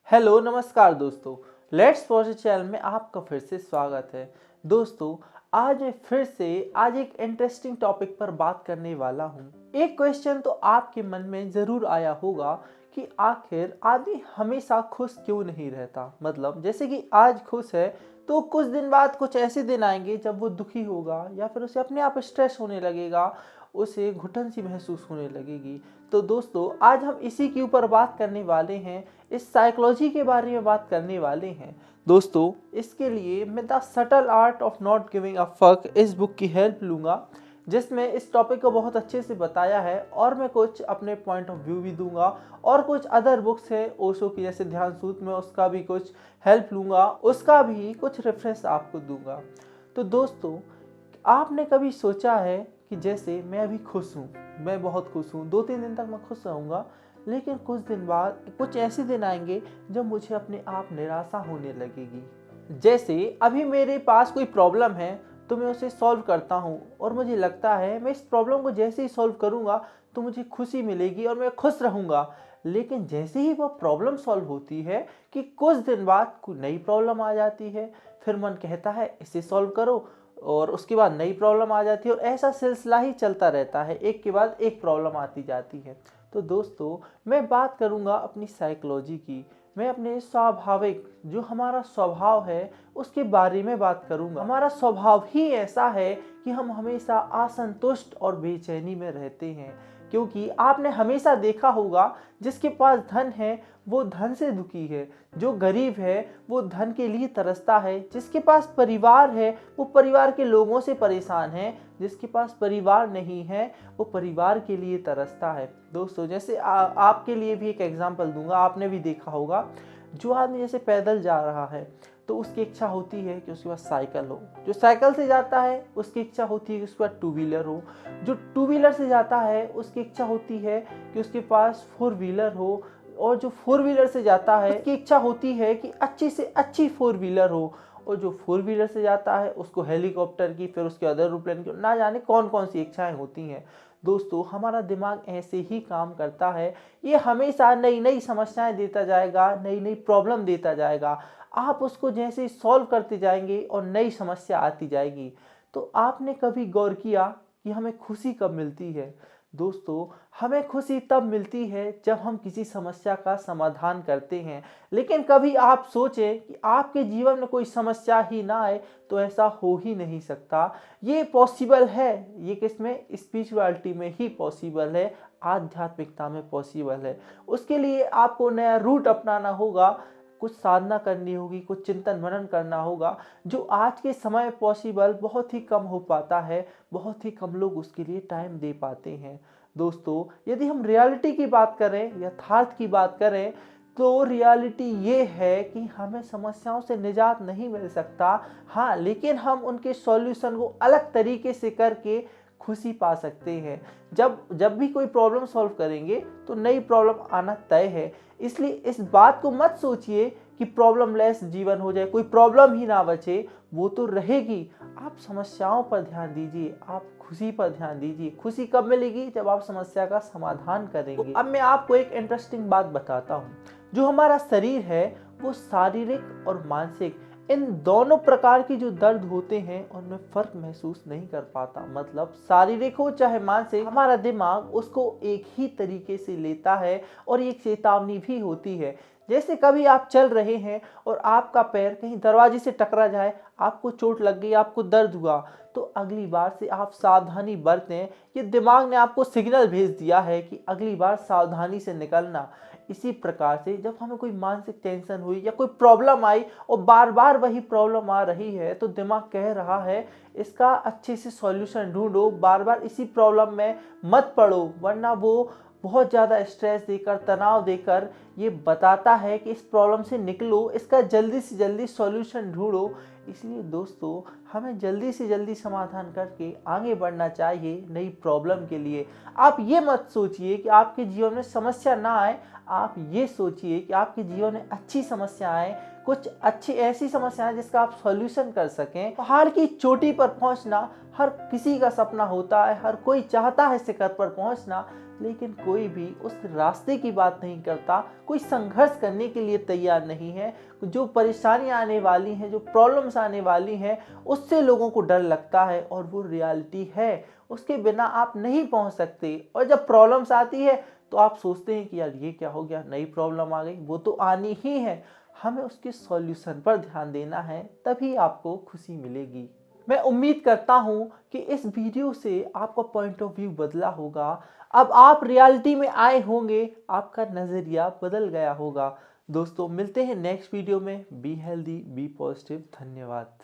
Hello नमस्कार दोस्तों। Let's positive channel में आपका फिर से स्वागत है। दोस्तों, आज मैं फिर से एक इंटरेस्टिंग टॉपिक पर बात करने वाला हूँ। एक क्वेश्चन तो आपके मन में ज़रूर आया होगा कि आखिर आदमी हमेशा खुश क्यों नहीं रहता। मतलब जैसे कि आज खुश है तो कुछ दिन बाद कुछ ऐसे दिन आएंगे जब वो दुखी होगा या फिर उसे अपने आप स्ट्रेस होने लगेगा, उसे घुटन सी महसूस होने लगेगी। तो दोस्तों, आज हम इसी के ऊपर बात करने वाले हैं, इस साइकोलॉजी के बारे में बात करने वाले हैं। दोस्तों, इसके लिए मैं the subtle art of not giving a fuck इस बुक की हेल्प लूँगा, जिसमें इस टॉपिक को बहुत अच्छे से बताया है और मैं कुछ अपने पॉइंट ऑफ व्यू भी दूंगा। और कुछ अदर बुक्स है ओशो की, जैसे ध्यान सूत्र में, उसका भी कुछ हेल्प लूँगा, उसका भी कुछ रेफरेंस आपको दूंगा। तो दोस्तों, आपने कभी सोचा है कि जैसे मैं अभी खुश हूँ, मैं बहुत खुश हूँ, 2-3 दिन तक मैं खुश रहूँगा, लेकिन कुछ दिन बाद कुछ ऐसे दिन आएंगे जब मुझे अपने आप निराशा होने लगेगी। जैसे अभी मेरे पास कोई प्रॉब्लम है तो मैं उसे सॉल्व करता हूँ और मुझे लगता है मैं इस प्रॉब्लम को जैसे ही सॉल्व करूँगा तो मुझे खुशी मिलेगी और मैं खुश रहूँगा। लेकिन जैसे ही वह प्रॉब्लम सॉल्व होती है कि कुछ दिन बाद कोई नई प्रॉब्लम आ जाती है, फिर मन कहता है इसे सॉल्व करो, और उसके बाद नई प्रॉब्लम आ जाती है और ऐसा सिलसिला ही चलता रहता है, एक के बाद एक प्रॉब्लम आती जाती है। तो दोस्तों, मैं बात करूंगा अपनी साइकोलॉजी की, मैं अपने स्वाभाविक जो हमारा स्वभाव है उसके बारे में बात करूंगा। हमारा स्वभाव ही ऐसा है कि हम हमेशा असंतुष्ट और बेचैनी में रहते हैं, क्योंकि आपने हमेशा देखा होगा जिसके पास धन है वो धन से दुखी है, जो गरीब है वो धन के लिए तरसता है, जिसके पास परिवार है वो परिवार के लोगों से परेशान है, जिसके पास परिवार नहीं है वो परिवार के लिए तरसता है। दोस्तों, जैसे आपके लिए भी एक एग्जांपल दूंगा, आपने भी देखा होगा, जो आदमी जैसे पैदल जा रहा है तो उसकी इच्छा होती है कि उसके पास साइकिल हो, जो साइकिल से जाता है उसकी इच्छा होती है कि उसके पास टू व्हीलर हो, जो टू व्हीलर से जाता है उसकी इच्छा होती है कि उसके पास फोर व्हीलर हो, और जो फोर व्हीलर से जाता है उसकी इच्छा होती है कि अच्छी से अच्छी फोर व्हीलर हो, और जो फोर व्हीलर से जाता है उसको हेलीकॉप्टर की, फिर उसके अदर एरोप्लेन की, ना जाने कौन कौन सी इच्छाएं होती हैं। दोस्तों, हमारा दिमाग ऐसे ही काम करता है, ये हमेशा नई नई समस्याएं देता जाएगा, नई नई प्रॉब्लम देता जाएगा। आप उसको जैसे ही सॉल्व करते जाएंगे और नई समस्या आती जाएगी। तो आपने कभी गौर किया कि हमें खुशी कब मिलती है? दोस्तों, हमें खुशी तब मिलती है जब हम किसी समस्या का समाधान करते हैं। लेकिन कभी आप सोचें कि आपके जीवन में कोई समस्या ही ना आए, तो ऐसा हो ही नहीं सकता। ये पॉसिबल है, ये किसमें? स्पिरिचुअलिटी में ही पॉसिबल है, आध्यात्मिकता में पॉसिबल है। उसके लिए आपको नया रूट अपनाना होगा, कुछ साधना करनी होगी, कुछ चिंतन मनन करना होगा, जो आज के समय पॉसिबल बहुत ही कम हो पाता है, बहुत ही कम लोग उसके लिए टाइम दे पाते हैं। दोस्तों, यदि हम रियलिटी की बात करें, यथार्थ की बात करें, तो रियलिटी ये है कि हमें समस्याओं से निजात नहीं मिल सकता। हाँ, लेकिन हम उनके सॉल्यूशन को अलग तरीके से करके खुशी पा सकते हैं। जब जब भी कोई प्रॉब्लम सॉल्व करेंगे तो नई प्रॉब्लम आना तय है। इसलिए इस बात को मत सोचिए कि प्रॉब्लम लेस जीवन हो जाए, कोई प्रॉब्लम ही ना बचे, वो तो रहेगी। आप समस्याओं पर ध्यान दीजिए, आप खुशी पर ध्यान दीजिए। खुशी कब मिलेगी? जब आप समस्या का समाधान करेंगे। तो अब मैं आपको एक इंटरेस्टिंग बात बताता हूँ। जो हमारा शरीर है वो शारीरिक और मानसिक, इन दोनों प्रकार की जो दर्द होते हैं उनमें फर्क महसूस नहीं कर पाता। मतलब शारीरिक हो चाहे मानसिक, हमारा दिमाग उसको एक ही तरीके से लेता है और एक चेतावनी भी होती है। जैसे कभी आप चल रहे हैं और आपका पैर कहीं दरवाजे से टकरा जाए, आपको चोट लग गई, आपको दर्द हुआ, तो अगली बार से आप सावधानी बरतें। ये दिमाग ने आपको सिग्नल भेज दिया है कि अगली बार सावधानी से निकलना। इसी प्रकार से जब हमें कोई मानसिक टेंशन हुई या कोई प्रॉब्लम आई और बार बार वही प्रॉब्लम आ रही है, तो दिमाग कह रहा है इसका अच्छे से सॉल्यूशन ढूंढो, बार बार इसी प्रॉब्लम में मत पड़ो, वरना वो बहुत ज़्यादा स्ट्रेस देकर, तनाव देकर ये बताता है कि इस प्रॉब्लम से निकलो, इसका जल्दी से जल्दी सॉल्यूशन ढूंढो। इसलिए दोस्तों, हमें जल्दी से जल्दी समाधान करके आगे बढ़ना चाहिए नई प्रॉब्लम के लिए। आप ये मत सोचिए कि आपके जीवन में समस्या ना आए, आप ये सोचिए कि आपके जीवन में अच्छी समस्या आए, कुछ अच्छी ऐसी समस्याएं जिसका आप सॉल्यूशन कर सकें। पहाड़ की चोटी पर पहुंचना हर किसी का सपना होता है, हर कोई चाहता है शिखर पर पहुंचना, लेकिन कोई भी उस रास्ते की बात नहीं करता, कोई संघर्ष करने के लिए तैयार नहीं है। जो परेशानियां आने वाली हैं, जो प्रॉब्लम्स आने वाली हैं, उससे लोगों को डर लगता है और वो रियलिटी है, उसके बिना आप नहीं पहुंच सकते। और जब प्रॉब्लम्स आती है तो आप सोचते हैं कि यार ये क्या हो गया, नई प्रॉब्लम आ गई, वो तो आनी ही है। हमें उसके सॉल्यूशन पर ध्यान देना है, तभी आपको खुशी मिलेगी। मैं उम्मीद करता हूं कि इस वीडियो से आपका पॉइंट ऑफ व्यू बदला होगा। अब आप रियलिटी में आए होंगे, आपका नज़रिया बदल गया होगा। दोस्तों मिलते हैं नेक्स्ट वीडियो में। Be healthy, be positive. धन्यवाद।